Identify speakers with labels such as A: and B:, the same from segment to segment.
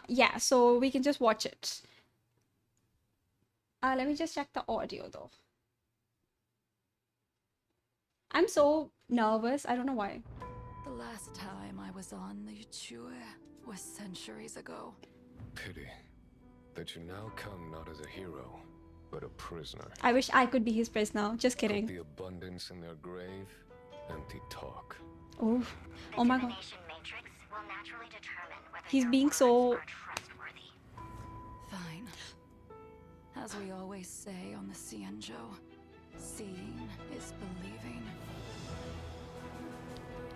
A: Yeah, so we can just watch it. Let me just check the audio though. I'm so nervous. I don't know why.
B: The last time I was on the Chue was centuries ago.
C: Pity that you now come not as a hero, but a prisoner.
A: I wish I could be his prisoner. Just
C: Put
A: kidding.
C: the abundance in their grave, empty talk.
A: Oh, oh my god.
D: Matrix will naturally determine whether
A: He's
D: your
A: being
D: words
A: so...
D: are trustworthy.
B: Fine. As we always say on the Cienjo, seeing is believing.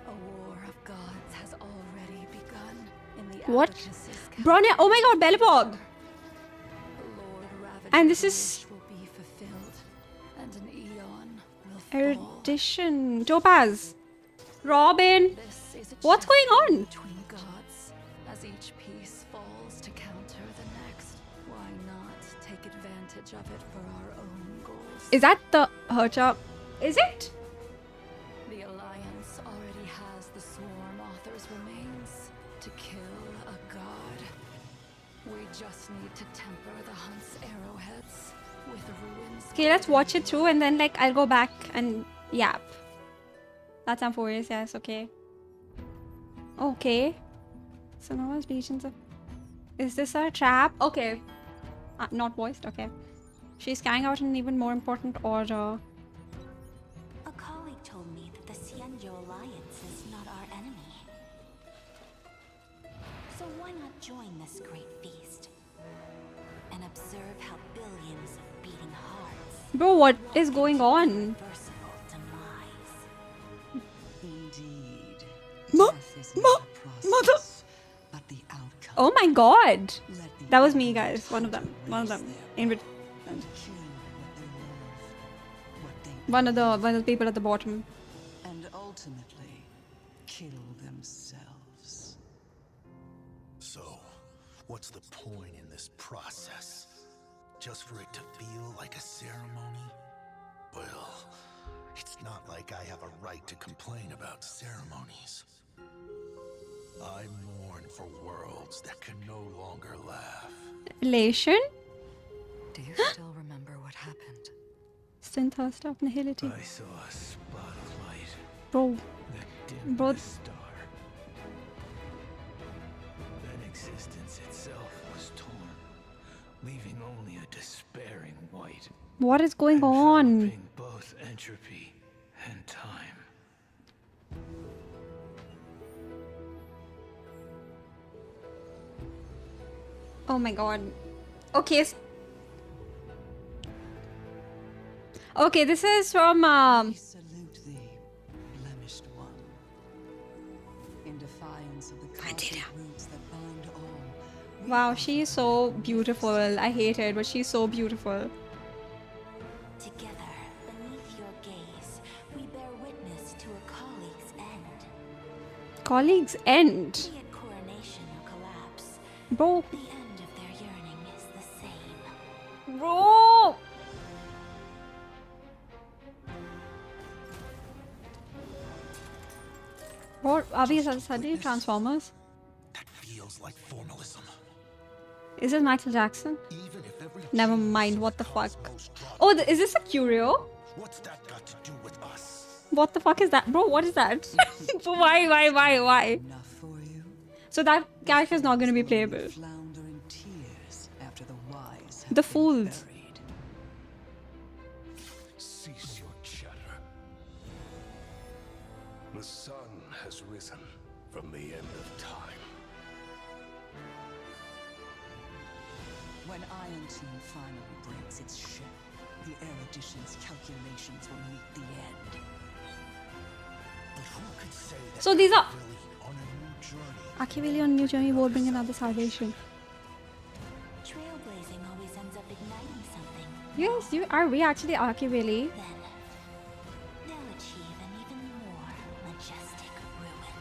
B: A war of gods has already begun in the
A: What?
B: Abacus's
A: Bronya, oh my god, Bellybog!
B: Lord Ravager's
A: And this is...
B: wish will be fulfilled, and an eon will fall.
A: Erudition. Topaz. Robin.
B: This is a
A: What's going
B: chess
A: on?
B: between gods. As each piece falls to counter the next, why not take advantage of it for our own goals?
A: Is that the Hercha? Is it?
B: The Alliance already has the Swarm Author's remains to kill a god. We just need to temper the Hunt's arrowheads with ruins.
A: Okay, let's watch it through and then like I'll go back and yap. That's Amphorius, yes, okay. Okay. So now legions of... Is this a trap? Okay. Not voiced, okay. She's carrying out an even more important order.
D: A colleague told me that the Cienjo Alliance is not our enemy. So why not join this great feast and observe how billions of beating hearts
A: Bro, what is going on?
D: versatile demise.
E: Indeed.
A: Mo-
E: Death is
A: mo-
E: not a
A: mother-
E: process, but the outcome.
A: Oh my god!
E: Let the
A: That was me,
E: elements
A: guys. One of them. One of them.
E: raise
A: In
E: their
A: bet-
E: and kill what they love, what they
A: one of the people at the bottom.
E: and ultimately kill themselves.
F: So, what's the point in this process? Just for it to feel like a ceremony? Well, it's not like I have a right to complain about ceremonies. I mourn for worlds that can no longer laugh.
A: Elation?
B: Do you still remember what happened?
A: Synthirst of nihility.
F: I saw a spot of light
A: Bro.
F: that dimmed
A: Bro.
F: the star. Then existence itself was torn, leaving only a despairing white.
A: What is going on?
F: Enveloping both entropy and time.
A: Oh my god. Okay. Okay, this is from
E: We salute thee, blemished one. In defiance of the cosmic roots that bind all.
A: wow, she is so beautiful. I hate it, but she's so beautiful.
D: Together, beneath your gaze, we bear witness to a colleague's end.
A: Colleagues end.
D: Be it coronation or collapse,
A: Bro.
D: the end of their yearning is the same.
A: Bro. What are we suddenly Transformers?
F: That feels like formalism.
A: Is this Michael Jackson?
F: Even if every
A: Never
F: genius
A: mind,
F: in
A: what the fuck?
F: cosmos dropped,
A: Oh, is this a curio?
F: what's that got to do with us?
A: What the fuck is that? Bro, what is that? Why?
E: Enough for you?
A: So that character is not going to be playable.
E: Flounder in tears after the wise have
A: The
E: been
A: fools.
E: buried.
C: Cease your chatter. The sun has risen from the end of time.
E: When Iron Team finally breaks its ship, the erudition's calculations will meet the end.
F: But who could say that
A: So these are
F: really on a new journey?
A: Akivili on New Journey will bring another salvation.
D: Trailblazing always ends up igniting something.
A: Yes, are we actually Akivili?
D: Then, they'll achieve an even more majestic ruin.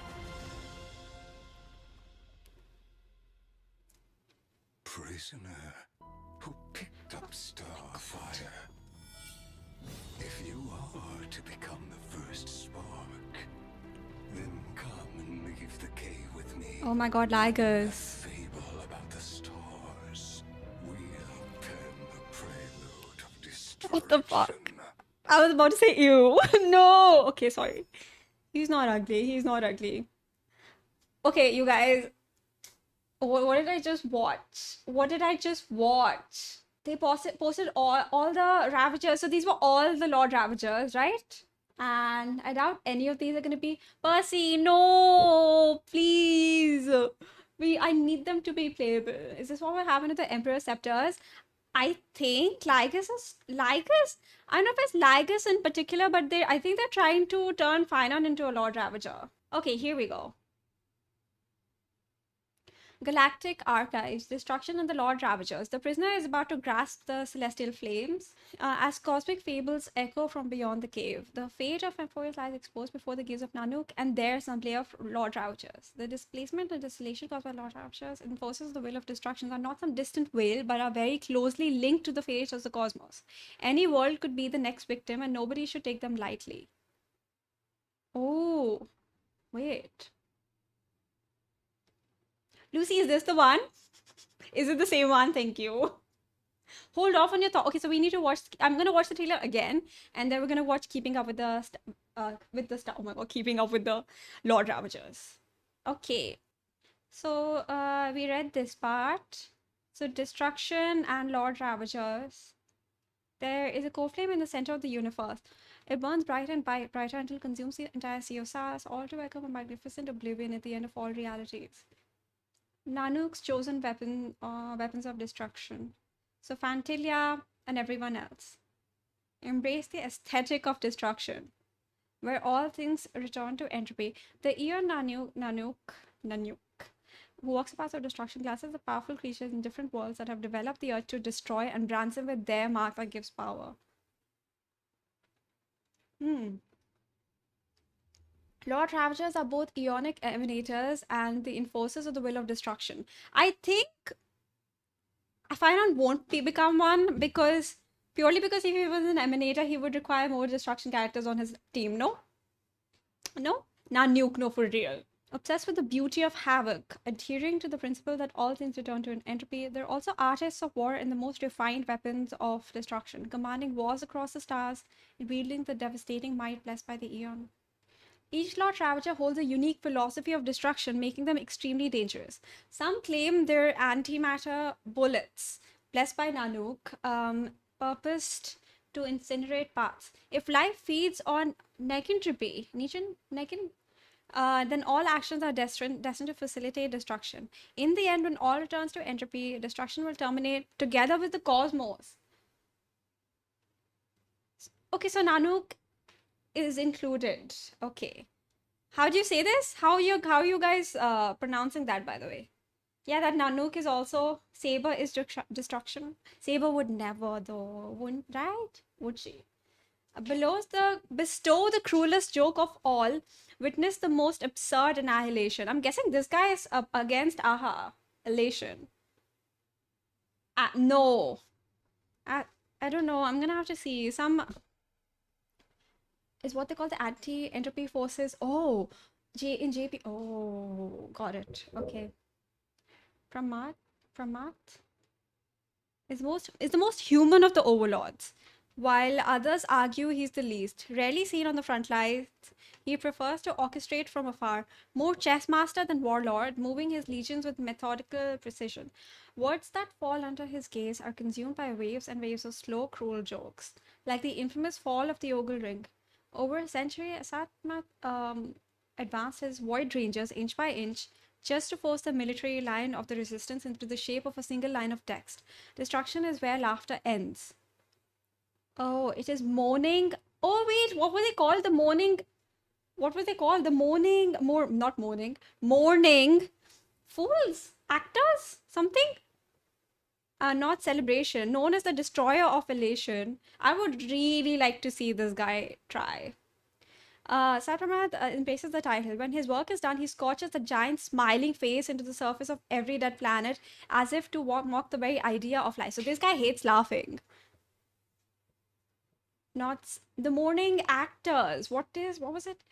C: Prisoner who picked up Starfire. If you are to become the first spark, then come and leave the cave with me.
A: Oh my god, LYGUS. What the fuck? I was about to say ew. No. Okay, sorry. He's not ugly. He's not ugly. Okay, you guys. What did I just watch? What did I just watch? They posted all the Ravagers. So these were all the Lord Ravagers, right? And I doubt any of these are gonna be Percy. No, please. I need them to be playable. Is this what will happen to the Emperor Scepters? I think LYGUS is LYGUS. I don't know if it's LYGUS in particular, but I think they're trying to turn phainon into a Lord Ravager. Okay, here we go. Galactic Archives, Destruction and the Lord Ravagers. The prisoner is about to grasp the celestial flames as cosmic fables echo from beyond the cave. The fate of Emporius lies exposed before the gaze of Nanook and their assembly of Lord Ravagers. The displacement and desolation caused by Lord Ravagers enforces the will of destruction are not some distant will, but are very closely linked to the fate of the cosmos. Any world could be the next victim, and nobody should take them lightly. Oh, wait. Lucy, is this the one? Is it the same one? Thank you. Hold off on your thought. Okay, so we need to watch. I'm gonna watch the trailer again, and then we're gonna watch Keeping Up with the Oh my god, Keeping Up with the Lord Ravagers. Okay, so we read this part. So destruction and Lord Ravagers. There is a core flame in the center of the universe. It burns brighter and brighter until it consumes the entire sea of stars, all to become a magnificent oblivion at the end of all realities. Nanook's chosen weapons of destruction. So Fantilia and everyone else. Embrace the aesthetic of destruction, where all things return to entropy. The Eon Nanook, who walks the path of destruction, classes the powerful creatures in different worlds that have developed the earth to destroy and brands them with their mark that gives power. Lord Ravagers are both Eonic emanators and the enforcers of the will of destruction. I think phainon won't become one purely because if he was an emanator, he would require more destruction characters on his team, no? No? Nanook, no, for real. Obsessed with the beauty of havoc, adhering to the principle that all things return to an entropy, they're also artists of war in the most refined weapons of destruction, commanding wars across the stars and wielding the devastating might blessed by the Eon. Each Lord Ravager holds a unique philosophy of destruction, making them extremely dangerous. Some claim they're antimatter bullets, blessed by Nanook, purposed to incinerate parts. If life feeds on negentropy, then all actions are destined to facilitate destruction. In the end, when all returns to entropy, destruction will terminate together with the cosmos. Okay, so Nanook is included. Okay. How do you say this? How are you guys pronouncing that, by the way? Yeah, that Nanook is also Saber is destruction. Saber would never though, wouldn't, right? Would she? Bestow the cruelest joke of all. Witness the most absurd annihilation. I'm guessing this guy is up against Elation. No. I don't know. I'm gonna have to see. Some is what they call the anti-entropy forces. Oh, in JP. Oh, got it. Okay. Pramat is the most human of the overlords, while others argue he's the least. Rarely seen on the front lines, he prefers to orchestrate from afar, more chess master than warlord, moving his legions with methodical precision. Words that fall under his gaze are consumed by waves and waves of slow, cruel jokes, like the infamous fall of the Ogle Ring. Over a century, Satmat advanced his Void Rangers inch by inch, just to force the military line of the resistance into the shape of a single line of text. Destruction is where laughter ends. Oh, it is mourning. Oh, wait, what were they called? What were they called? Mourning fools, actors, something? Not celebration, known as the destroyer of elation. I would really like to see this guy try. Satramath embraces the title. When his work is done, he scorches the giant smiling face into the surface of every dead planet as if to mock the very idea of life. So this guy hates laughing. Not the mourning actors. What was it?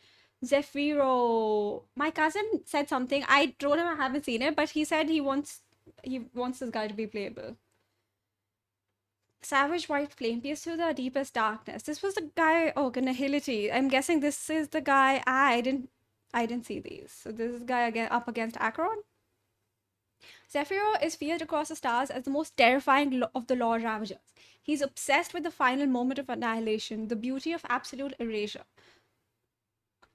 A: Zephyro. My cousin said something. I told him I haven't seen it, but he said he wants this guy to be playable. Savage white flame pierced through the deepest darkness. This was the guy. Oh, Nihility. I'm guessing this is the guy. I didn't see these. So this is the guy again up against Acheron. Zephyro is feared across the stars as the most terrifying of the Lord Ravagers. He's obsessed with the final moment of annihilation, the beauty of absolute erasure.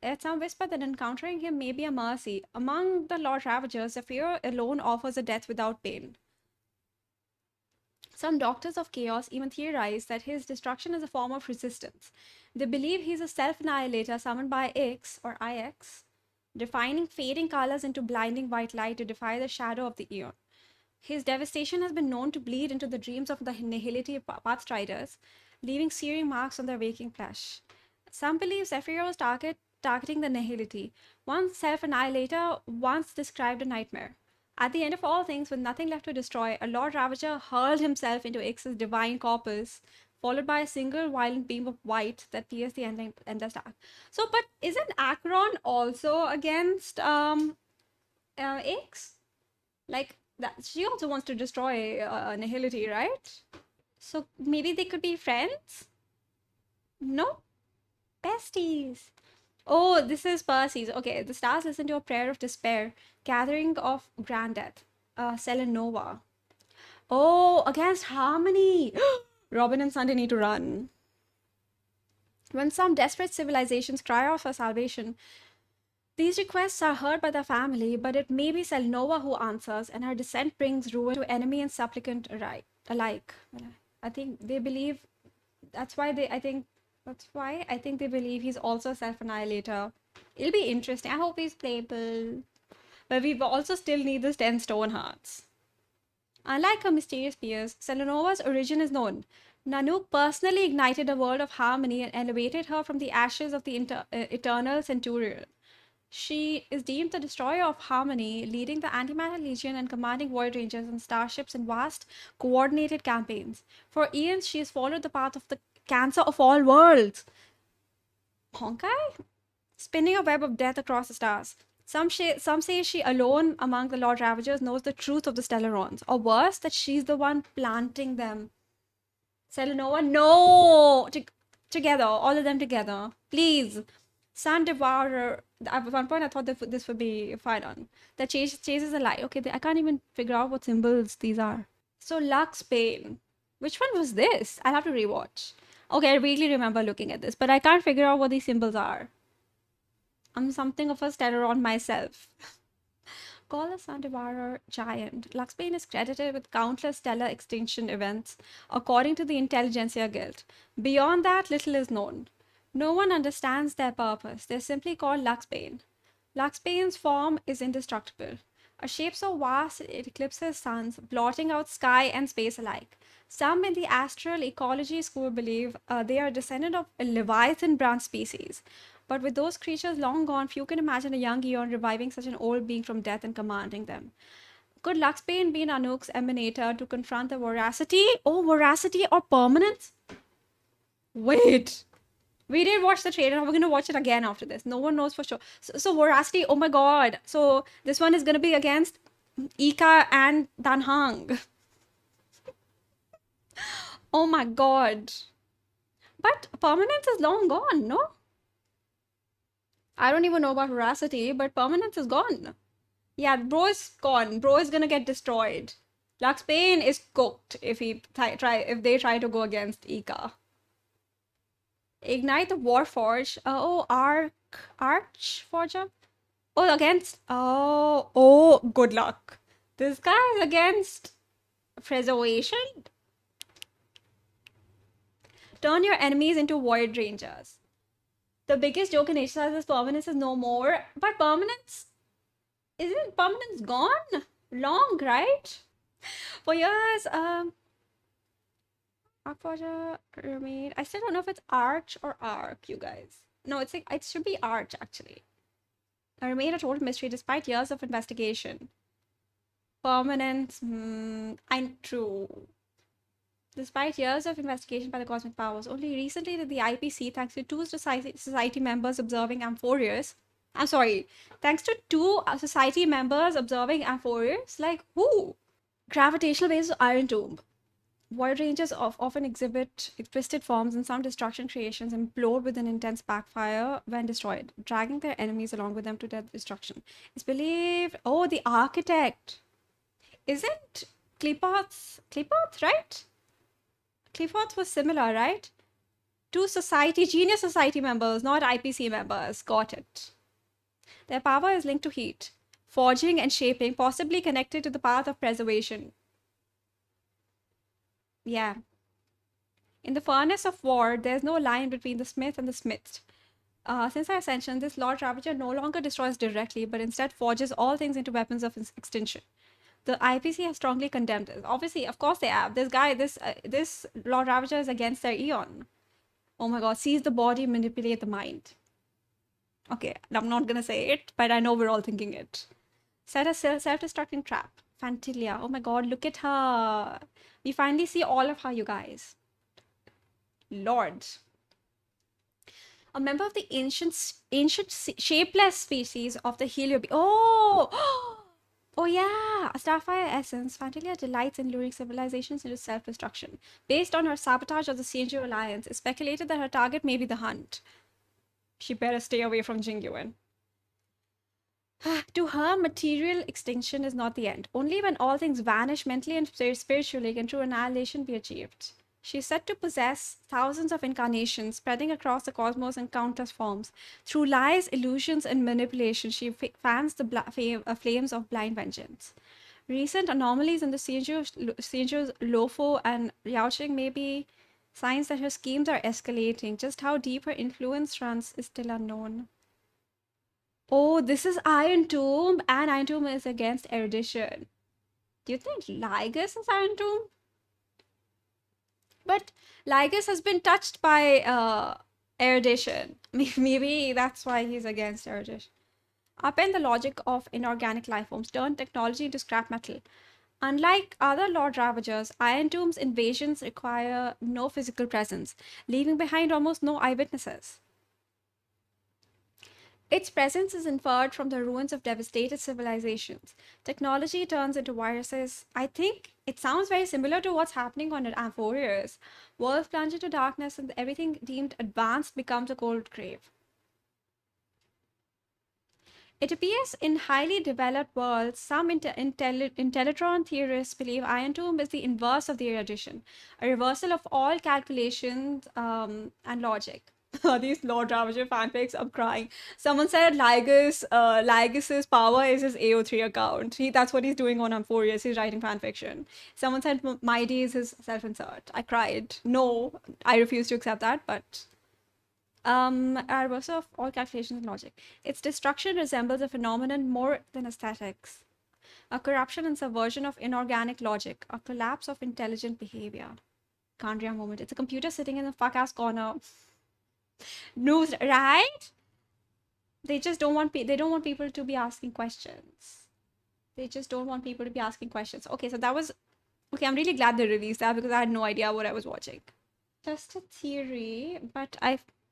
A: There's some whisper that encountering him may be a mercy. Among the Lord Ravagers, Zephyro alone offers a death without pain. Some doctors of chaos even theorize that his destruction is a form of resistance. They believe he's a self-annihilator summoned by Ix, or IX, defining fading colors into blinding white light to defy the shadow of the Eon. His devastation has been known to bleed into the dreams of the Nihility Pathstriders, leaving searing marks on their waking flesh. Some believe Zephyro is targeting the Nihility, one self-annihilator once described a nightmare. At the end of all things, with nothing left to destroy, a Lord Ravager hurled himself into Ix's divine corpus, followed by a single violent beam of white that pierced the endless dark. So, but isn't Acheron also against Ix? Like, that she also wants to destroy Nihility, right? So maybe they could be friends? No? Besties. Oh, this is Percy's. Okay, the stars listen to a prayer of despair, gathering of grand death. Selenova. Oh, against Harmony. Robin and Sunday need to run. When some desperate civilizations cry out for salvation, these requests are heard by the family, but it may be Selenova who answers, and her descent brings ruin to enemy and supplicant alike. I think they believe that's why I think they believe he's also a self-annihilator. It'll be interesting. I hope he's playable. But we also still need these 10 stone hearts. Unlike her mysterious peers, Selenova's origin is known. Nanook personally ignited a world of harmony and elevated her from the ashes of the eternal Centurion. She is deemed the destroyer of harmony, leading the Antimatter Legion and commanding Void Rangers and starships in vast, coordinated campaigns. For eons, she has followed the path of the Cancer of all worlds. Honkai? Spinning a web of death across the stars. Some say she alone among the Lord Ravagers knows the truth of the Stellarons. Or worse, that she's the one planting them. Selenova, no! Together, all of them together. Please. Sun Devourer. At one point, I thought that this would be phainon. That chases a light. Okay, I can't even figure out what symbols these are. So, Lux Bane. Which one was this? I'll have to rewatch. Okay, I really remember looking at this, but I can't figure out what these symbols are. I'm something of a Stellaron myself. Call a Sun Devourer giant. Luxbane is credited with countless stellar extinction events, according to the Intelligentsia Guild. Beyond that, little is known. No one understands their purpose. They're simply called Luxbane. Luxbane's form is indestructible. A shape so vast it eclipses suns, blotting out sky and space alike. Some in the astral ecology school believe they are descendant of a Leviathan branch species. But with those creatures long gone, few can imagine a young Eon reviving such an old being from death and commanding them. Could Luxbane be Nanook's emanator to confront the voracity? Oh, voracity or permanence? Wait. We did watch the trailer. We're going to watch it again after this. No one knows for sure. So voracity, oh my god. So this one is going to be against Ika and Danhang. Oh my god. But permanence is long gone, no? I don't even know about veracity, but permanence is gone. Yeah, bro is gone. Bro is gonna get destroyed. Luxbane is cooked if they try to go against Ika. Ignite the Warforge. Oh, Archforger. Oh, against. Oh, good luck. This guy is against Preservation. Turn your enemies into Void Rangers. The biggest joke in HSR is permanence is no more. But permanence? Isn't permanence gone? Long, right? For years, Archforger remained. I still don't know if it's Arch or Arc, you guys. No, it's like, it should be Arch, actually. I remain a total mystery despite years of investigation. Permanence, I'm true. Despite years of investigation by the cosmic powers, only recently did the IPC, thanks to two society members observing Amphorius, thanks to two society members observing Amphorius, like who? Gravitational waves of Iron Tomb. Void Rangers often exhibit twisted forms, and some destruction creations implode with an intense backfire when destroyed, dragging their enemies along with them to their destruction. It's believed. Oh, the architect. Isn't Kleepoth, right? Kleepoth was similar, right? To Genius Society members, not IPC members. Got it. Their power is linked to heat, forging and shaping, possibly connected to the path of preservation. Yeah. In the furnace of war, there's no line between the smith and the smithed. Since our ascension, this Lord Ravager no longer destroys directly, but instead forges all things into weapons of extinction. The IPC has strongly condemned this. Obviously, of course they have. This Lord Ravager is against their Eon. Oh my god, seize the body, manipulate the mind. Okay, I'm not gonna say it, but I know we're all thinking it. Set a self-destructing trap. Fantilia. Oh my god, look at her. We finally see all of her, you guys. Lord. A member of the ancient shapeless species of the Heliobe. Oh! Oh yeah! A starfire essence, Fantilia delights in luring civilizations into self-destruction. Based on her sabotage of the Seijo Alliance, it's speculated that her target may be the Hunt. She better stay away from Jingyuan. To her, material extinction is not the end. Only when all things vanish mentally and spiritually can true annihilation be achieved. She is said to possess thousands of incarnations spreading across the cosmos in countless forms. Through lies, illusions, and manipulation, she fans the flames of blind vengeance. Recent anomalies in the Seiju's Lofo and Rewatching may be signs that her schemes are escalating. Just how deep her influence runs is still unknown. Oh, this is Iron Tomb, and Iron Tomb is against erudition. Do you think LYGUS is Iron Tomb? But LYGUS has been touched by erudition. Maybe that's why he's against erudition. Upend the logic of inorganic life forms, turn technology into scrap metal. Unlike other Lord Ravagers, Iron Tomb's invasions require no physical presence, leaving behind almost no eyewitnesses. Its presence is inferred from the ruins of devastated civilizations. Technology turns into viruses. I think it sounds very similar to what's happening on Amphorius. Worlds plunge into darkness and everything deemed advanced becomes a cold grave. It appears in highly developed worlds, some Intellitron theorists believe Iron Tomb is the inverse of the erudition, a reversal of all calculations and logic. These Lord Ravager fanfics, I'm crying. Someone said LYGUS's power is his AO3 account. That's what he's doing on Amphorius. He's writing fanfiction. Someone said Mighty is his self-insert. I cried. No, I refuse to accept that, but... a reversal of all calculations and logic. Its destruction resembles a phenomenon more than aesthetics. A corruption and subversion of inorganic logic. A collapse of intelligent behavior. Kandria moment. It's a computer sitting in a fuck-ass corner. News, right? They just don't want people to be asking questions. They just don't want people to be asking questions. Okay, so that was... Okay, I'm really glad they released that because I had no idea what I was watching. Just a theory, but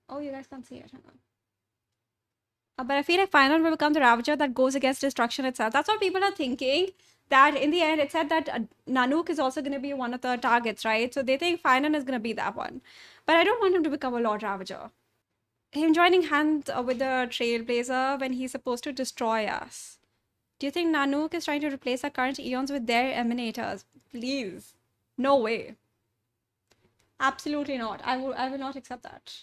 A: Oh, you guys can't see it. Hang on. But I feel like phainon will become the Ravager that goes against destruction itself. That's what people are thinking. That in the end, it said that Nanook is also going to be one of the targets, right? So they think phainon is going to be that one. But I don't want him to become a Lord Ravager. Him joining hands with the Trailblazer when he's supposed to destroy us. Do you think Nanook is trying to replace our current Eons with their emanators? Please. No way. Absolutely not. I will not accept that.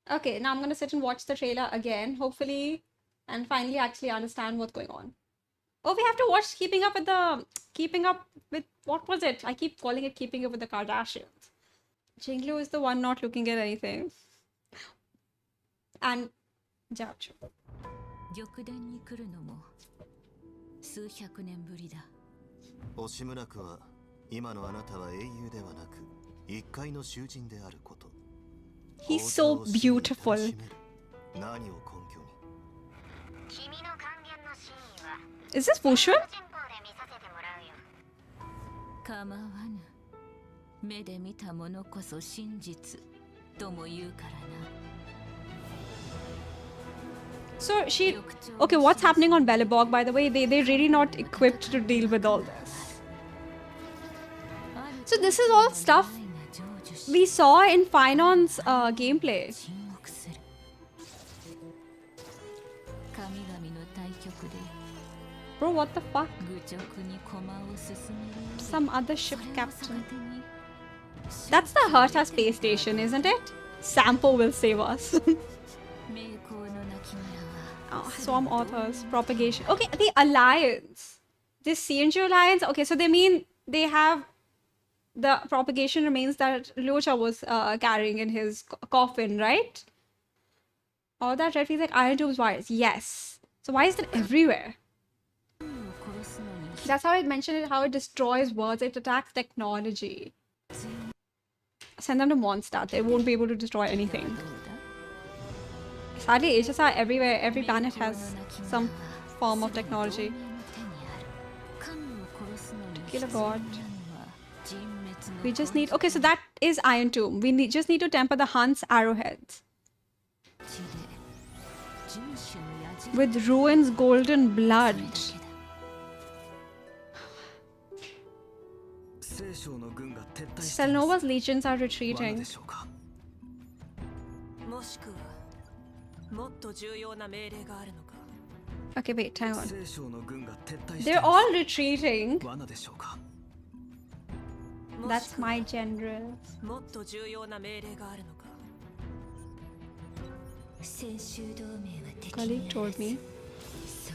A: Okay, now I'm going to sit and watch the trailer again, hopefully, and finally actually understand what's going on. Oh, we have to watch Keeping Up with, what was it? I keep calling it Keeping Up with the Kardashians. Jinglu is the one not looking at anything. And Jiaochu.
G: 玉殿に来るのも数百年ぶりだ。
H: 惜しむなくは今のあなたは英雄ではなく一介の囚人であること。
A: He's so beautiful.
H: 何を根拠に
A: Is this Fushun?
G: 構わぬ。目で見たものこそ真実とも言うからな。
A: So she... Okay, what's happening on Belobog, by the way? They're really not equipped to deal with all this. So this is all stuff we saw in Phainon's gameplay.
G: 沈黙する神々の対局で
A: Bro, what the fuck?
G: 愚直に駒を進める
A: Some other ship
G: それを
A: captain.
G: 逆手に
A: That's the Herta space station, isn't it? Sampo will save us.
G: 名工の亡き村は
A: Oh, Swarm authors, propagation. Okay, the alliance. This CNG alliance. Okay, so they mean they have the propagation remains that Lucha was carrying in his coffin, right? All that red feels like Iron Tomb's wires. Yes. So why is it everywhere?
G: を殺すのに
A: That's how I mentioned it, how it destroys worlds. It attacks technology. Send them to Mondstadt. They won't be able to destroy anything.
G: どうだ
A: Sadly, HSR everywhere. Every planet has some form of technology.
G: 神を殺すのに
A: Kill a
G: 必要な
A: god.
G: のは人滅の
A: We just need... Okay, so that is Iron Tomb. We just need to temper the Hunt's arrowheads.
G: 血で人種の矢印
A: With Ruin's golden blood.
G: だけだ
A: Selnova's legions are retreating.
I: もしくはもっと重要な命令があるのか
A: Okay, wait, hang on.
H: 聖書の軍が撤退して
A: They're all retreating.
H: 罠でしょうか
A: That's my general.
I: もっと重要な命令があるのか
G: 先週同盟は敵
A: Colleague told me.
G: そ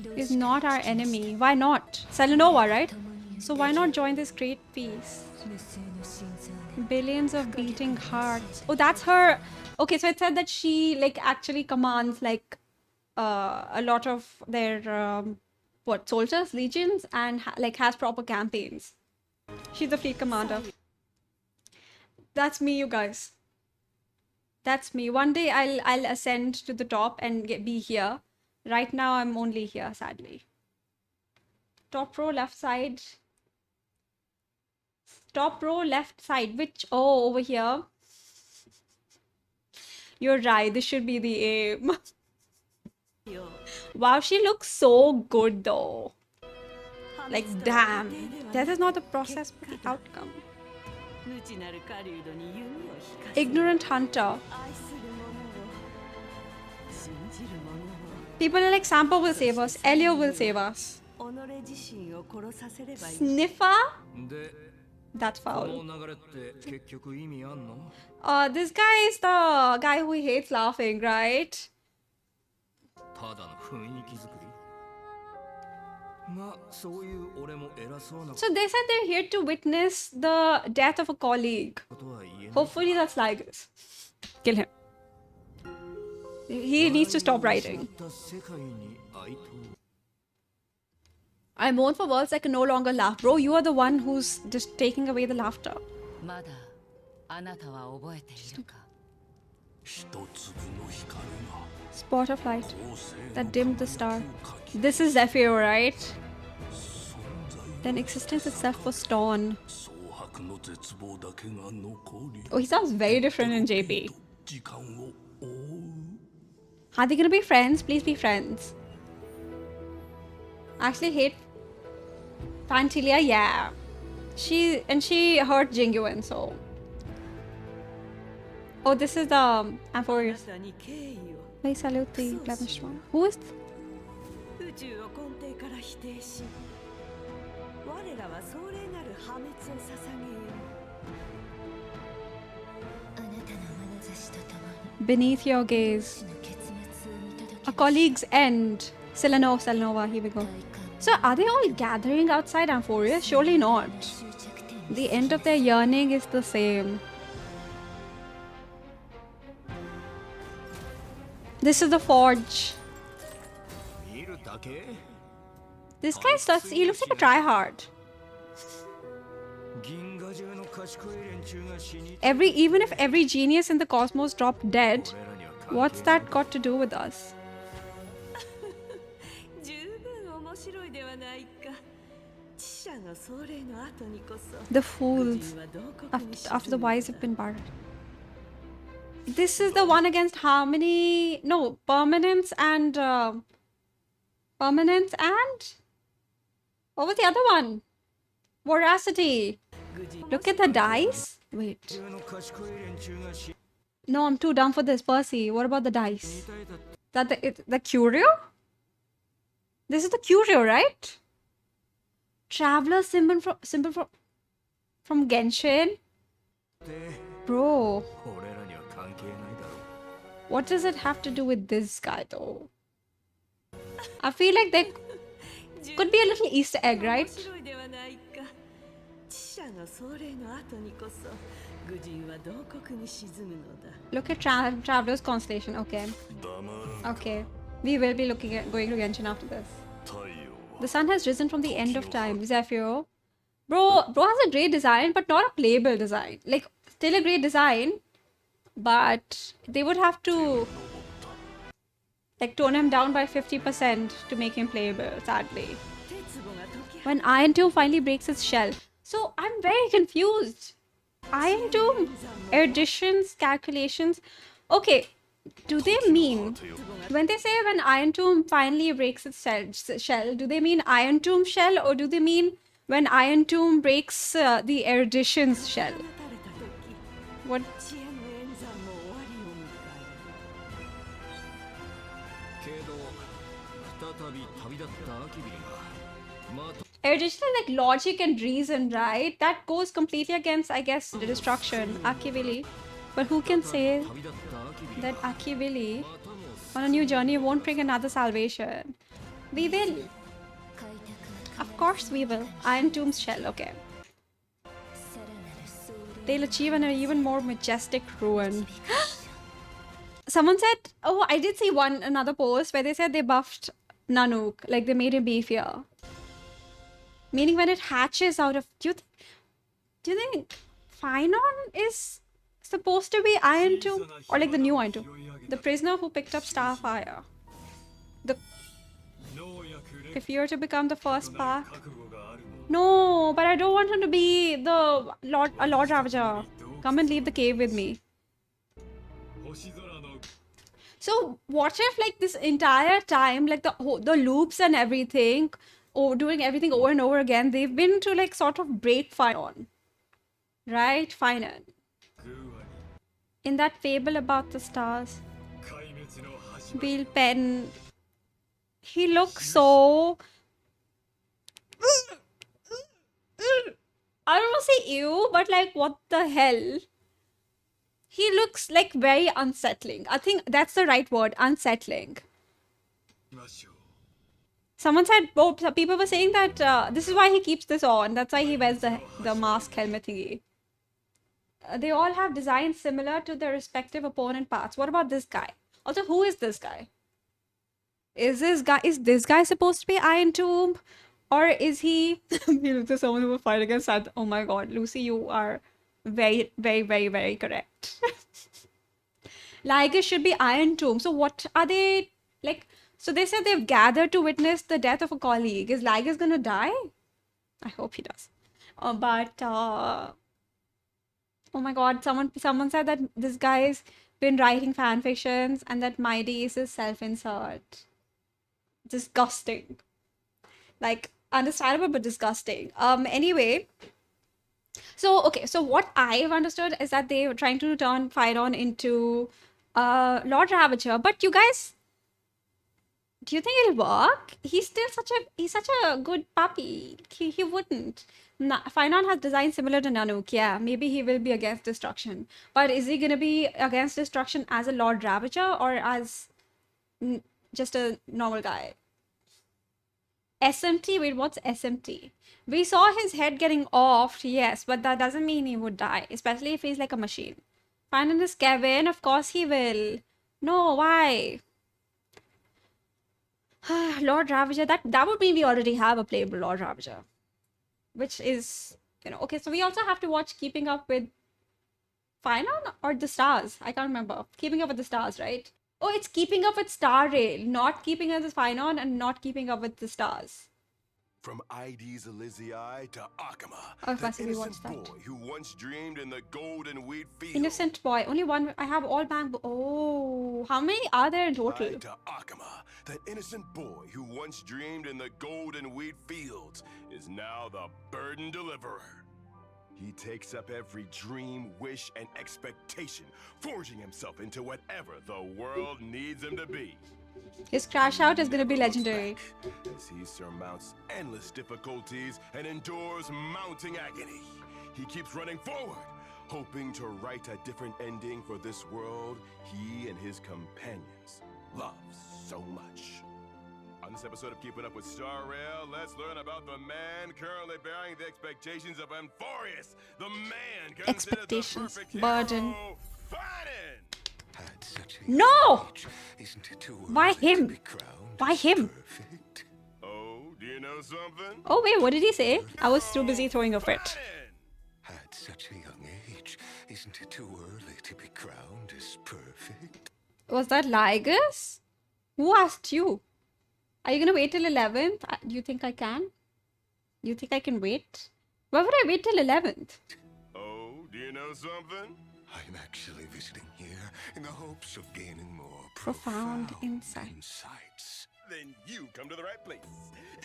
G: うどう
A: Is
G: し
A: not our enemy. Why not? Selenova, right? So why not join this great peace?
G: 無数の心臓が
A: Billions of beating hearts. Oh, that's her. Okay, so it said that she like actually commands like a lot of their what soldiers, legions, and like has proper campaigns. She's the fleet commander. That's me, you guys. That's me. One day I'll ascend to the top and be here. Right now I'm only here, sadly. Top row left side. Top row left side. Which? Oh, over here. You're right. This should be the aim. Wow, she looks so good though. Like, damn. That is not the process, but the outcome.
I: 無知なる狩人に弓を引か
A: Ignorant hunter.
I: 愛する者を信じる者を
A: People like Sampo will save us. Elio will save us.
I: 己自身を殺させればいい
A: Sniffer?
J: で、
A: That's
J: こ
A: foul.
J: の流れって結局意味あんの？
A: This guy is the guy who hates laughing, right?
J: ただの雰囲気作り。まあ、そういう俺も偉そうな
A: So they said they're here to witness the death of a colleague.
J: ことは言えない。
A: Hopefully that's LYGUS. Kill him. He needs to stop writing.
J: 世界に愛と
A: I mourn for worlds I can no longer laugh. Bro, you are the one who's just taking away the laughter.
G: まだあなたは覚えているか
F: 一粒の光が
A: Spot of light
F: 後世
A: that dimmed the star.
F: をかき
A: This is Zephyr, right?
F: 存在
A: Then existence itself was torn.
F: 蒼白の絶望だけが残り
A: Oh, he sounds very different in JP.
F: 時間を追う
A: Are they gonna be friends? Please be friends. I actually hate Pantilia, yeah. She hurt Jingyuan, so. Oh, this is the
I: あな
A: Amphorius.
I: たに敬意を
A: I salute the blemished one. Who is
I: 宇宙を根底から否定し我らは壮麗なる破滅を捧げよう
G: あなたの眼差しととも
A: beneath your
G: に
A: gaze?
G: 死の結末を見届
A: A
G: け
A: colleague's end. Selenova, here we go.
G: 体感
A: So are they all gathering outside Amphorius? Surely not.
G: 終着点に
A: The end of their yearning is the same. This is the forge.
H: 見るだけ
A: This guy starts. He looks like a tryhard.
J: 銀河中の賢い連中が死に
A: Even if every genius in the cosmos dropped dead,
H: 俺らには関係
A: what's that got to do with us?
I: 十分面白いではないか知者の壮麗の後にこそ
A: The
I: 個
A: fools
I: 人はどこに
A: after the wise have been buried. This is the one against harmony. No, permanence and permanence and what was the other one? Voracity. Look at the dice. Wait. No, I'm too dumb for this, Percy. What about the dice? That the curio? This is the curio, right? Traveler symbol from Genshin. Bro, what does it have to do with this guy though? I feel like there could be a little Easter egg, right?
I: 死者の壮麗の後にこそ愚人は洞窟に沈むのだ。
A: Look at Traveler's Constellation. Okay. Okay. We will be going to Genshin after this. The sun has risen from the end of time. Zephyro. Bro has a great design, but not a playable design. Like, still a great design, but they would have to like tone him down by 50% to make him playable, sadly. When Iron Tomb finally breaks its shell. So I'm very confused. Iron Tomb, additions, calculations. Okay, do they mean, when they say when Iron Tomb finally breaks its shell, do they mean Iron Tomb shell, or do they mean when Iron Tomb breaks the erudition's shell? What? Erudition is like logic and reason, right? That goes completely against, I guess, the destruction, Akivili. But who can say that Akivili on a new journey won't bring another salvation? We will. Of course we will. Iron Tomb's shell, okay. They'll achieve an even more majestic ruin. Someone said, oh, I did see another post where they said they buffed Nanook, like they made him beefier. Meaning when it hatches out of... Do you think phainon is supposed to be Iron Tomb? Or like the new Iron Tomb? The prisoner who picked up Starfire. If you were to become the first pack... No, but I don't want him to be a Lord Ravager. Come and leave the cave with me. So what if like this entire time, like the loops and everything, or doing everything over and over again, they've been to like sort of break phainon, right? Phainon. In that fable about the stars, Bill Penn, he looks so... I don't want to say ew, but like what the hell? He looks like very unsettling. I think that's the right word, unsettling. Someone said, oh, people were saying that this is why he keeps this on. That's why he wears the mask helmet thingy. They all have designs similar to their respective opponent parts. What about this guy? Also, who is this guy? Is this guy supposed to be Iron Tomb? Or is he... He looks like someone who will fight against that. Oh my god, Lucy, you are very, very, very, very correct. LYGUS should be Iron Tomb. So what are they... like... So they said they've gathered to witness the death of a colleague. Is LYGUS gonna die? I hope he does. Oh my god, someone said that this guy's been writing fan fictions and that Mighty is his self-insert. Disgusting. Like, understandable but disgusting. Anyway. So, okay, so what I've understood is that they were trying to turn phainon into Lord Ravager. But you guys... do you think it'll work? He's such a good puppy. He wouldn't. Phainon has design similar to Nanook. Yeah, maybe he will be against destruction. But is he gonna be against destruction as a Lord Ravager or as just a normal guy? SMT? Wait, what's SMT? We saw his head getting offed, yes, but that doesn't mean he would die, especially if he's like a machine. Phainon is Kevin, of course he will. No, why? Lord Ravager, that would mean we already have a playable Lord Ravager. Which is, okay, so we also have to watch Keeping Up with phainon or the Stars? I can't remember. Keeping Up with the Stars, right? Oh, it's Keeping Up with Star Rail, not Keeping Up with phainon and not Keeping Up with the Stars.
K: From Ides Elysiae to Akama,
A: Oh,
K: the
A: possibly
K: innocent
A: watch that.
K: boy who once dreamed in the golden wheat field.
A: Innocent boy. Only one. I have all bang. Oh, how many are there in total?
K: To Akama, that innocent boy who once dreamed in the golden wheat fields is now the burden deliverer. He takes up every dream, wish, and expectation, forging himself into whatever the world needs him to be.
A: His crash out is gonna be legendary.
K: As he surmounts endless difficulties and endures mounting agony, he keeps running forward, hoping to write a different ending for this world he and his companions love so much. On this episode of Keeping Up with Star Rail, let's learn about the man currently bearing the expectations of Amphorius, the man considered the perfect
A: burden.
K: hero, phainon.
A: No! Why him? Why him?
K: Oh, do you know something?
A: Oh wait, what did he say? I was too busy throwing a fit.
L: At such a young age, isn't it too early to be crowned as perfect?
A: Was that LYGUS? Who asked you? Are you gonna wait till 11th? Do you think I can? You think I can wait? Why would I wait till 11th?
K: Oh, do you know something?
L: I'm actually visiting here in the hopes of gaining more
A: Profound insights.
K: Then you come to the right place.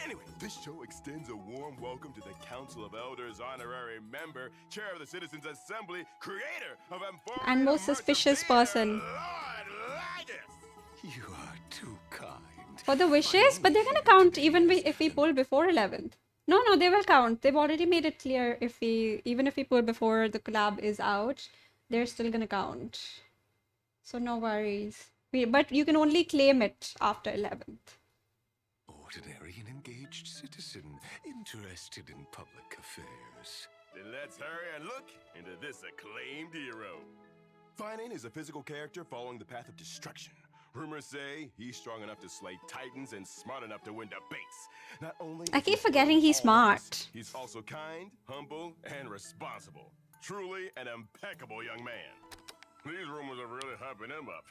K: Anyway, this show extends a warm welcome to the Council of Elders honorary member, chair of the Citizens Assembly, creator of Amphorius,
A: And most suspicious person.
K: Lord LYGUS.
L: You are too kind.
A: For the wishes, but they're gonna count even if we pull before 11th. No, they will count. They've already made it clear even if we pull before the collab is out, they're still gonna count. So no worries. But you can only claim it after 11th.
L: Ordinary and engaged citizen, interested in public affairs.
K: Then let's hurry and look into this acclaimed hero. Phainon is a physical character following the path of destruction. Rumors say he's strong enough to slay titans and smart enough to win debates. Not only
A: I keep forgetting he's smart.
K: He's also kind, humble, and responsible. Truly an impeccable young man. These rumors are really hyping him up.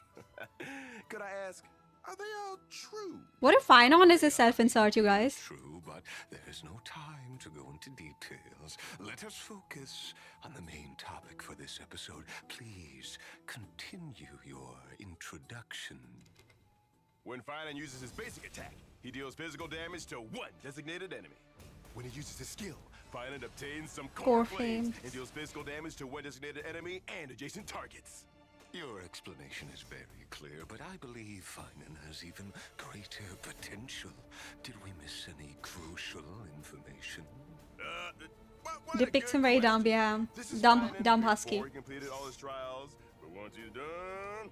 K: Could I ask, are they all true?
A: What if phainon is his self-insert, you guys?
L: True, but there's no time to go into details. Let us focus on the main topic for this episode. Please continue your introduction.
K: When phainon uses his basic attack, he deals physical damage to one designated enemy. When he uses his skill, phainon obtains some core flames and deals physical damage to one designated enemy and adjacent targets.
L: Your explanation is very clear, but I believe phainon has even greater potential. Did we miss any crucial information?
A: Depicts him very dumb, yeah. Dumb husky.
K: Before he completed all his trials, but once he's done,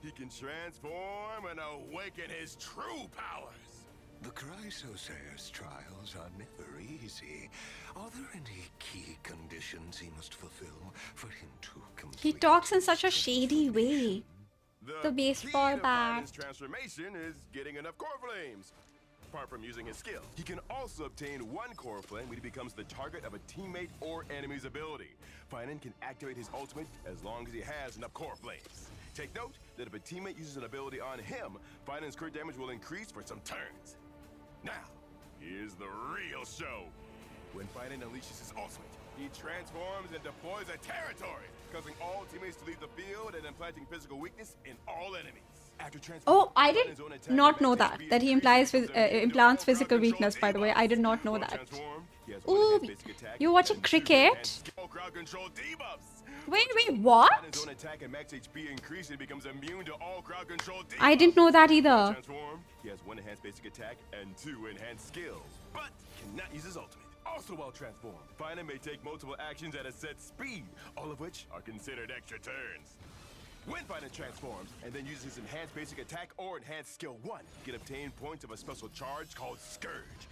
K: he can transform and awaken his true powers.
L: The Chrysosaurus trials are never easy. Are there any key conditions he must fulfill for him to complete?
A: He talks in such a shady way. The baseball
K: His
A: bat.
K: transformation is getting enough core flames. Apart from using his skill, he can also obtain one core flame when he becomes the target of a teammate or enemy's ability. phainon can activate his ultimate as long as he has enough core flames. Take note that if a teammate uses an ability on him, phainon's crit damage will increase for some turns. Now, here's the real show. When phainon unleashes his ultimate, he transforms and deploys a territory, causing all teammates to leave the field and implanting physical weakness in all enemies.
A: Oh, I did not know that he implants physical weakness, by the way. I did not know that. Ooh, you're watching cricket? Wait, what? I didn't know that either.
K: He has one enhanced basic attack and two enhanced skills, but cannot use his ultimate. Also while transformed, phainon may take multiple actions at a set speed, all of which are considered extra turns. When phainon transforms and then uses his enhanced basic attack or enhanced skill 1, he can obtain points of a special charge called Scourge.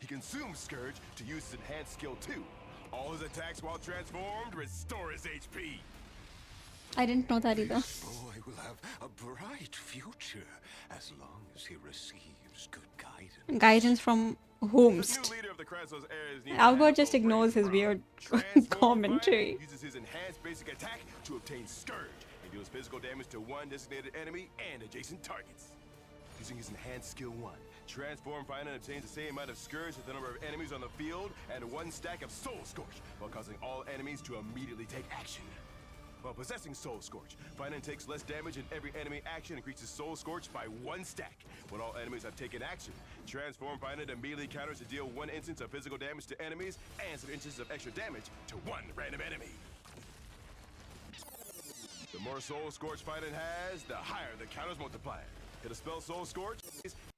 K: He consumes Scourge to use his enhanced skill 2. All his attacks while transformed restore his HP.
A: I didn't know that either.
L: This boy will have a bright future as long as he receives good guidance.
A: Guidance from whomst. Albert just ignores his weird commentary.
K: Uses his enhanced basic attack to obtain Scourge. He deals physical damage to one designated enemy and adjacent targets. Using his enhanced skill 1, Transform phainon obtains the same amount of Scourge as the number of enemies on the field and one stack of Soul Scorch, while causing all enemies to immediately take action. While possessing Soul Scorch, phainon takes less damage in every enemy action, increases Soul Scorch by 1 stack. When all enemies have taken action, transform phainon immediately counters to deal 1 instance of physical damage to enemies and some instances of extra damage to 1 random enemy. The more Soul Scorch phainon has, the higher the counter's multiplier. Hit a spell Soul Scorch,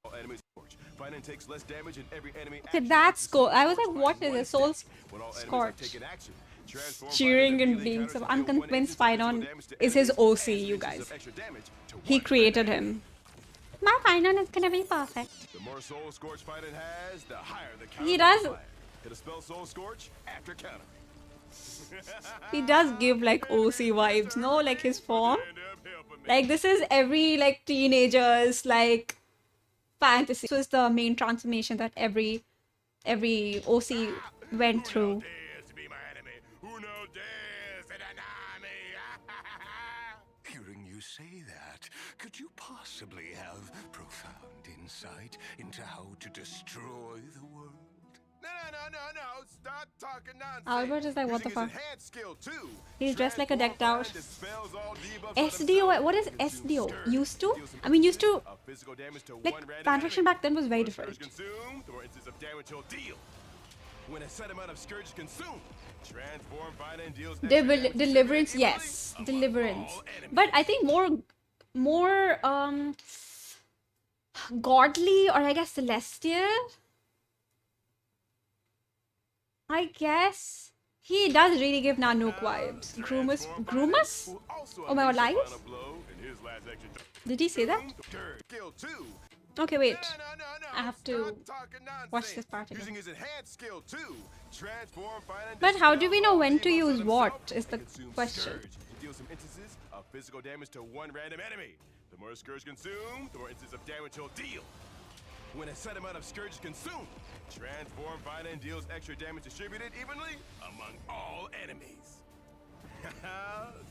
K: all enemies scorch. Phainon takes less damage in every enemy
A: Okay,
K: action,
A: that's cool. I was
K: Scorch
A: like,
K: by
A: what is
K: 1
A: it? Soul
K: stack. When all enemies have
A: Scorch.
K: taken action, transform
A: Cheering
K: phainon
A: and
K: immediately
A: being
K: counters
A: so.
K: to
A: I'm
K: deal 1
A: convinced
K: instance of physical
A: phainon
K: damage to
A: is his
K: enemies
A: OC,
K: and
A: you
K: some
A: guys.
K: instances of extra damage to
A: He
K: 1
A: created
K: random enemy.
A: him. My phainon is gonna be perfect.
K: The more Soul Scorch phainon has, the higher the counter
A: He does.
K: multiplier. Hit a spell Soul Scorch after counter.
A: He does give like OC vibes, no? Like his form. Like this is every like teenager's like fantasy. This was the main transformation that every OC went through.
L: Hearing you say that, could you possibly have profound insight into how to destroy the world?
K: No. Stop talking nonsense.
A: Albert is like, what the
K: Using his
A: fuck?
K: enhanced skill too,
A: He's dressed like a decked out.
K: dispels all debuffs on
A: SDO, what is SDO? Used to? I mean, used to.
K: of physical damage to
A: Like,
K: 1 random
A: fanfiction
K: enemy.
A: back then was very
K: When
A: different.
K: Scourge consumed, the more instances of damage he'll deal. When a set amount of Scourge is consumed, transform phainon deals extra damage to
A: Deliverance,
K: enemies
A: yes.
K: among
A: Deliverance.
K: all enemies.
A: But I think more godly, or I guess celestial. I guess he does really give Nanook vibes. Grumus? Oh my god, LYGUS? Did he say that? Okay, wait. I have to watch this part again.
K: Using his enhanced skill too, transform phainon
A: But how do we know
K: dispels
A: when
K: all
A: to
K: debuffs
A: use
K: on
A: what
K: himself
A: is the
K: and consume
A: question.
K: Scourge to deal some instances of physical damage to 1 random enemy. The more Scourge consumed, the more instances of damage he'll deal. When a set amount of Scourge is consumed, transform phainon deals extra damage distributed evenly among all enemies.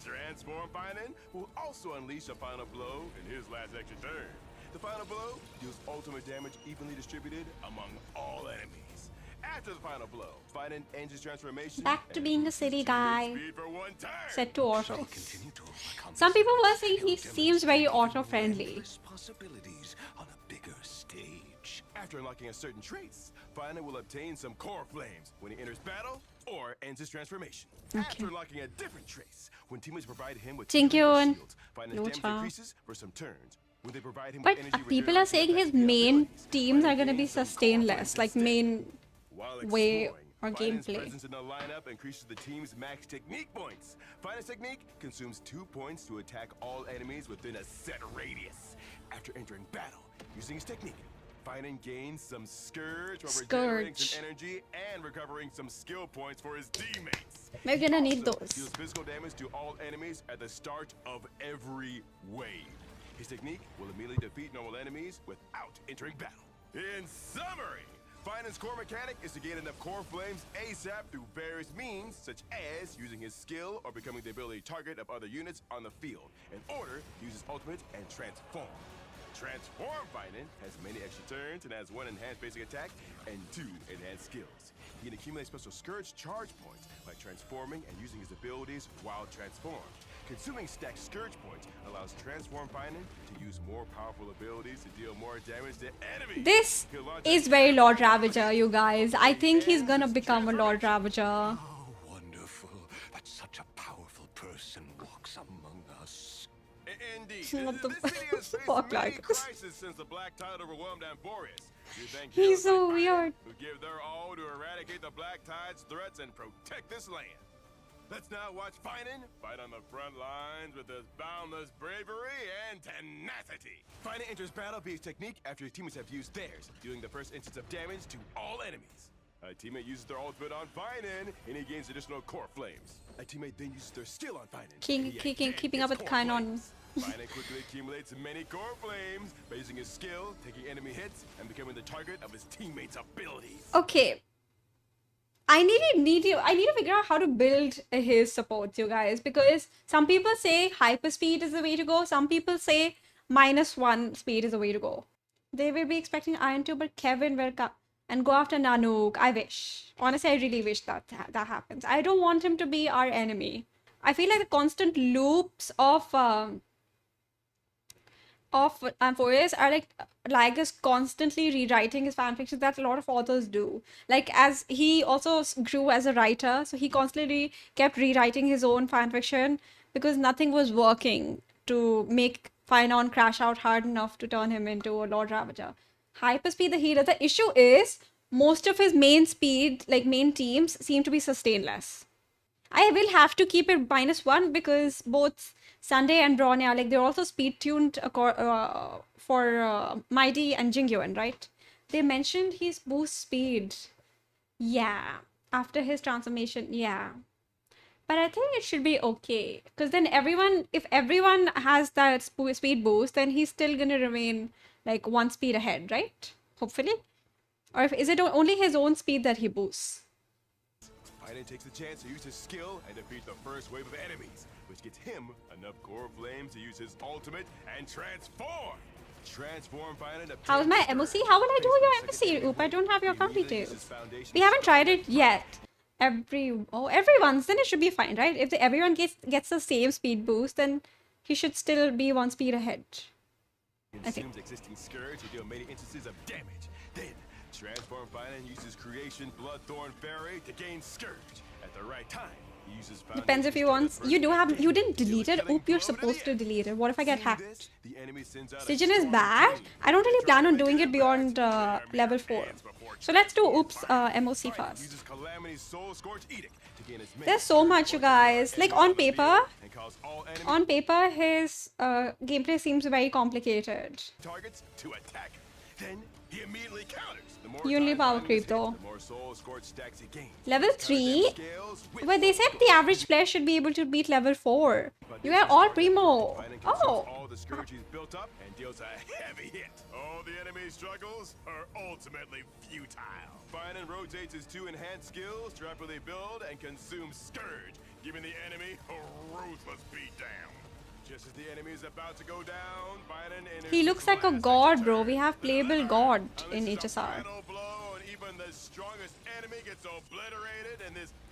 K: Transform phainon will also unleash a final blow in his last extra turn. The final blow deals ultimate damage evenly distributed among all enemies. After the final blow, phainon ends his transformation.
A: Back to
K: and
A: being a
K: increases
A: silly
K: teammate
A: guy.
K: speed for 1 turn.
A: Set to auto.
L: Continue to overcome
A: Some people were
L: setbacks.
A: saying he
L: He'll
A: seems very
L: demonstrate
A: auto-friendly.
L: endless possibilities on a bigger stage.
K: After unlocking a certain trace, phainon will obtain some core flames when he enters battle or ends his transformation. After unlocking a different trace, when teammates provide him with
A: Thank you,
K: triple
A: and
K: shields, phainon damage
A: Lucha.
K: increases for some turns. When they provide him
A: But
K: with energy
A: people are saying his
K: regeneration
A: main
K: abilities,
A: teams
K: phainon
A: are gonna be
K: gains some core
A: sustainless,
K: flames
A: like
K: instead.
A: main
K: While
A: way
K: exploring,
A: or
K: Phainon's
A: gameplay.
K: presence in the lineup increases the team's max technique points. Phainon's technique consumes 2 points to attack all enemies within a set radius. After entering battle, using his technique, Phainon gains some Scourge while regenerating
A: Scourge.
K: some energy and recovering some skill points for his teammates.
A: We're gonna need
K: Also
A: those.
K: deals physical damage to all enemies at the start of every wave. His technique will immediately defeat normal enemies without entering battle. In summary, Phainon's core mechanic is to gain enough core flames ASAP through various means, such as using his skill or becoming the ability target of other units on the field, in order to use his ultimate and transform. Transform Phainon has many extra turns and has 1 enhanced basic attack and 2 enhanced skills. He can accumulate special Scourge charge points by transforming and using his abilities while transformed. Consuming stacked Scourge points allows Transform Phainon to use more powerful abilities to deal more damage to enemies.
A: This
K: He'll launch
A: is
K: a
A: very Lord Ravager, you guys. I think he's gonna become a Lord Ravager.
L: How wonderful that such a powerful person walks among us.
K: Indeed.
A: What the
K: This city has faced
A: fuck,
K: many
A: like?
K: crises since the Black Tide overwhelmed Amborius. We thank
A: He's
K: heroes
A: so
K: like
A: weird.
K: Phainon who give their all to eradicate the Black Tide's threats and protect this land. Let's now watch Phainon fight on the front lines with his boundless bravery and tenacity. Phainon enters battle via his technique after his teammates have used theirs, dealing the first instance of damage to all enemies. A teammate uses their ultimate on Phainon, and he gains additional core flames. A teammate then uses their skill on Phainon. and he again
A: Keeping
K: gets
A: up with
K: core
A: phainon.
K: flames. Phainon quickly accumulates many core flames by using his skill, taking enemy hits, and becoming the target of his teammates' abilities.
A: Okay. I need to figure out how to build his supports, you guys, because some people say hyper speed is the way to go. Some people say -1 speed is the way to go. They will be expecting Iron 2, but Kevin will come and go after Nanook. I wish. Honestly, I really wish that happens. I don't want him to be our enemy. I feel like the constant loops of Amphoreus are like LYGUS constantly rewriting his fanfiction that a lot of authors do. Like, as he also grew as a writer, so he constantly kept rewriting his own fanfiction because nothing was working to make phainon crash out hard enough to turn him into a Lord Ravager. Hyperspeed the healer. The issue is most of his main speed, like main teams, seem to be sustainless. I will have to keep it -1 because both Sunday and Bronya, like, they're also speed tuned for Mighty and Jingyuan, right? They mentioned his boost speed. Yeah. After his transformation, yeah. But I think it should be okay. Because then if everyone has that speed boost, then he's still gonna remain like 1 speed ahead, right? Hopefully. Or is it only his own speed that he boosts?
K: Biden takes the chance to use his skill and defeat the first wave of enemies, which gets him enough core flames to use his ultimate and transform. Transform Biden to
A: How's my MOC? How will I do your MOC? Oop, I don't have your account details. We haven't tried it yet. Everyone's, then it should be fine, right? If everyone gets the same speed boost, then he should still be 1 speed ahead. I think.
K: Existing Scourge to deal many instances of damage. Then Transform Biden uses Creation Bloodthorn Fairy to gain Scourge. At the right time, he uses
A: depends if he wants. You didn't delete it. Oop, you're supposed to delete it. What if I get hacked? Stygian is bad. I don't really plan on doing it beyond level 4. So let's do Oop's MOC first. There's so much, you guys. Like, on paper, his gameplay seems very complicated.
K: Targets to attack. Then he immediately counters.
A: You only power creep though. Level 3? Well, they said the average player should be able to beat level 4. You are all primo. Oh.
K: All the Scourge he's built up and deals a heavy hit. All the enemy's struggles are ultimately futile. Biden rotates his 2 enhanced skills to rapidly build and consume Scourge, giving the enemy a ruthless beatdown. Just as the enemy is about to go down, Biden enters.
A: He looks like a god, bro. We have playable god in HSR.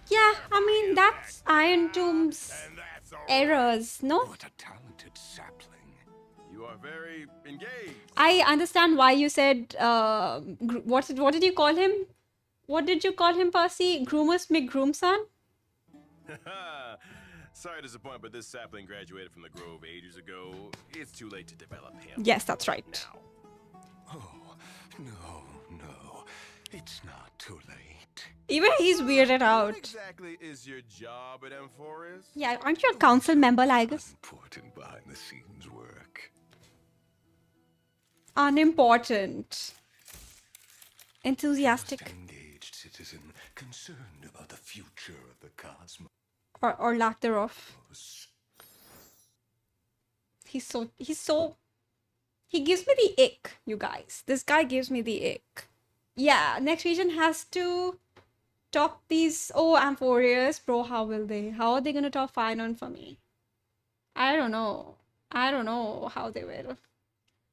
A: Yeah, I mean, that's Iron Tomb's errors, no?
L: What a talented sapling.
K: You are very engaged.
A: I understand why you said, what did you call him? What did you call him, Percy? Groomus McGroomson?
K: Sorry to disappoint, but this sapling graduated from the Grove ages ago. It's too late to develop him.
A: Yes, that's right.
K: Now.
L: Oh, no. It's not too late.
A: Even he's weirded out.
K: What exactly is your job at M4 is?
A: Yeah, aren't you a council member, LYGUS?
L: Important behind the scenes work.
A: Unimportant. Enthusiastic.
L: Engaged citizen concerned about the future of the cosmos.
A: Or lack thereof. He gives me the ick, you guys. This guy gives me the ick. Yeah, next region has to top these. Oh, Amphoreus. Bro, how will they? How are they gonna top phainon for me? I don't know how they will.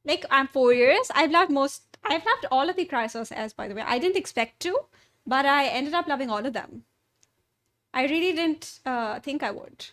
A: Like, Amphoreus, I've loved all of the Chrysos S, by the way. I didn't expect to, but I ended up loving all of them. I really didn't think I would.